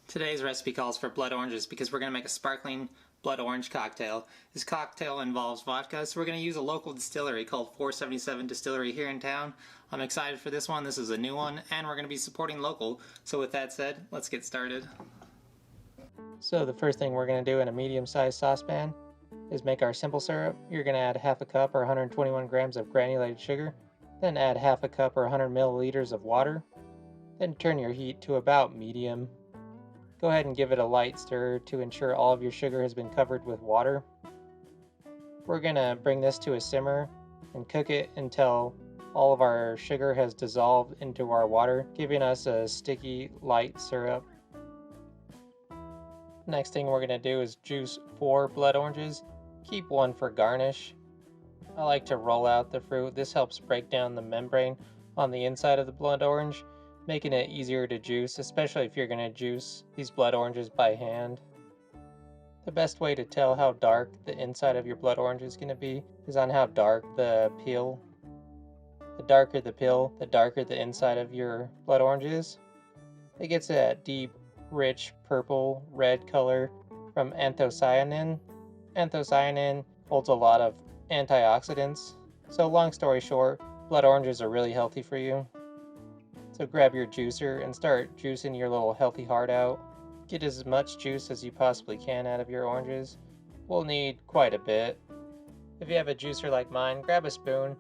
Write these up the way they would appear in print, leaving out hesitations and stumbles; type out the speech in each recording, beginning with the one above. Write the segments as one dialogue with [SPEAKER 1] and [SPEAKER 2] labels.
[SPEAKER 1] Today's recipe calls for blood oranges because we're going to make a sparkling blood orange cocktail. This cocktail involves vodka, so we're going to use a local distillery called 477 Distillery here in town. I'm excited for this one. This is a new one, and we're going to be supporting local. So with that said, let's get started. So the first thing we're going to do in a medium-sized saucepan is make our simple syrup. You're going to add half a cup or 121 grams of granulated sugar, then add half a cup or 100 milliliters of water, then turn your heat to about medium. Go ahead and give it a light stir to ensure all of your sugar has been covered with water. We're going to bring this to a simmer and cook it until all of our sugar has dissolved into our water, giving us a sticky, light syrup. Next thing we're going to do is juice 4 blood oranges. Keep one for garnish. I like to roll out the fruit. This helps break down the membrane on the inside of the blood orange, making it easier to juice, especially if you're going to juice these blood oranges by hand. The best way to tell how dark the inside of your blood orange is going to be is on how dark the peel. The darker the peel, the darker the inside of your blood orange is. It gets that deep, rich purple, red color from anthocyanin. Anthocyanin holds a lot of antioxidants. So long story short, blood oranges are really healthy for you. So grab your juicer and start juicing your little healthy heart out. Get as much juice as you possibly can out of your oranges. We'll need quite a bit. If you have a juicer like mine, grab a spoon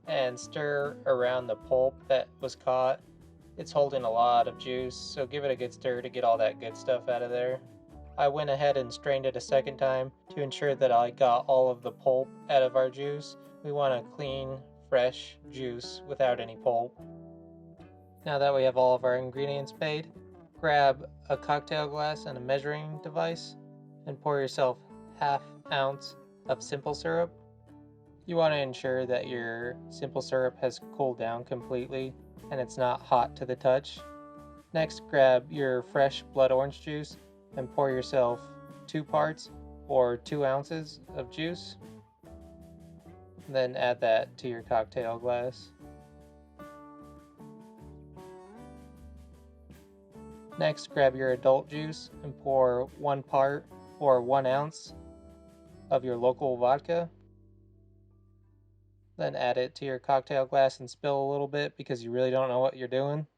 [SPEAKER 1] and stir around the pulp that was caught. It's holding a lot of juice, so give it a good stir to get all that good stuff out of there. I went ahead and strained it a second time to ensure that I got all of the pulp out of our juice. We want a clean, fresh juice without any pulp. Now that we have all of our ingredients made, grab a cocktail glass and a measuring device and pour yourself ½ ounce of simple syrup. You want to ensure that your simple syrup has cooled down completely and it's not hot to the touch. Next, grab your fresh blood orange juice and pour yourself 2 parts or 2 ounces of juice. Then add that to your cocktail glass. Next, grab your adult juice and pour 1 part or 1 ounce of your local vodka. Then add it to your cocktail glass and spill a little bit because you really don't know what you're doing.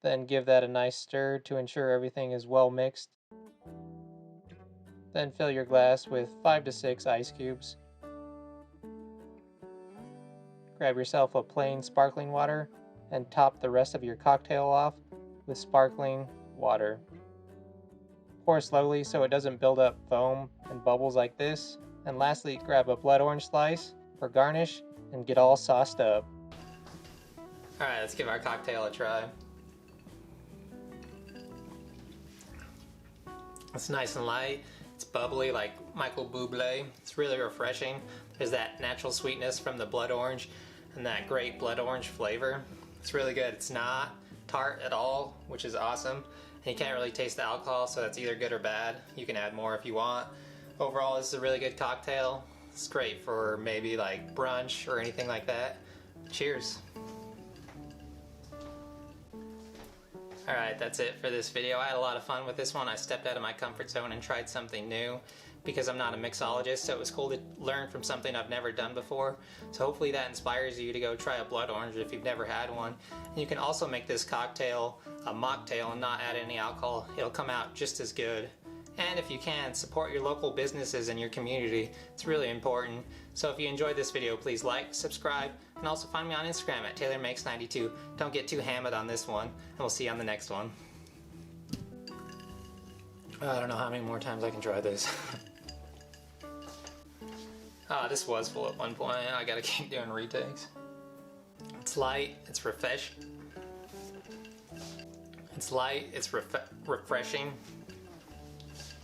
[SPEAKER 1] Then give that a nice stir to ensure everything is well mixed. Then fill your glass with 5 to 6 ice cubes. Grab yourself a plain sparkling water and top the rest of your cocktail off with sparkling water. Pour slowly so it doesn't build up foam and bubbles like this. And lastly, grab a blood orange slice for garnish and get all sauced up. Alright, let's give our cocktail a try. It's nice and light. It's bubbly like Michael Bublé. It's really refreshing. There's that natural sweetness from the blood orange and that great blood orange flavor. It's really good. It's not tart at all, which is awesome. And you can't really taste the alcohol, so that's either good or bad. You can add more if you want. Overall, this is a really good cocktail. It's great for maybe like brunch or anything like that. Cheers. Alright, that's it for this video. I had a lot of fun with this one. I stepped out of my comfort zone and tried something new because I'm not a mixologist, so it was cool to learn from something I've never done before. So hopefully that inspires you to go try a blood orange if you've never had one. And you can also make this cocktail a mocktail and not add any alcohol. It'll come out just as good. And if you can, support your local businesses in your community. It's really important. So if you enjoyed this video, please like, subscribe, and also find me on Instagram at TaylorMakes92. Don't get too hammered on this one, and we'll see you on the next one. I don't know how many more times I can try this. This was full at one point. I gotta keep doing retakes. It's light, it's refreshing.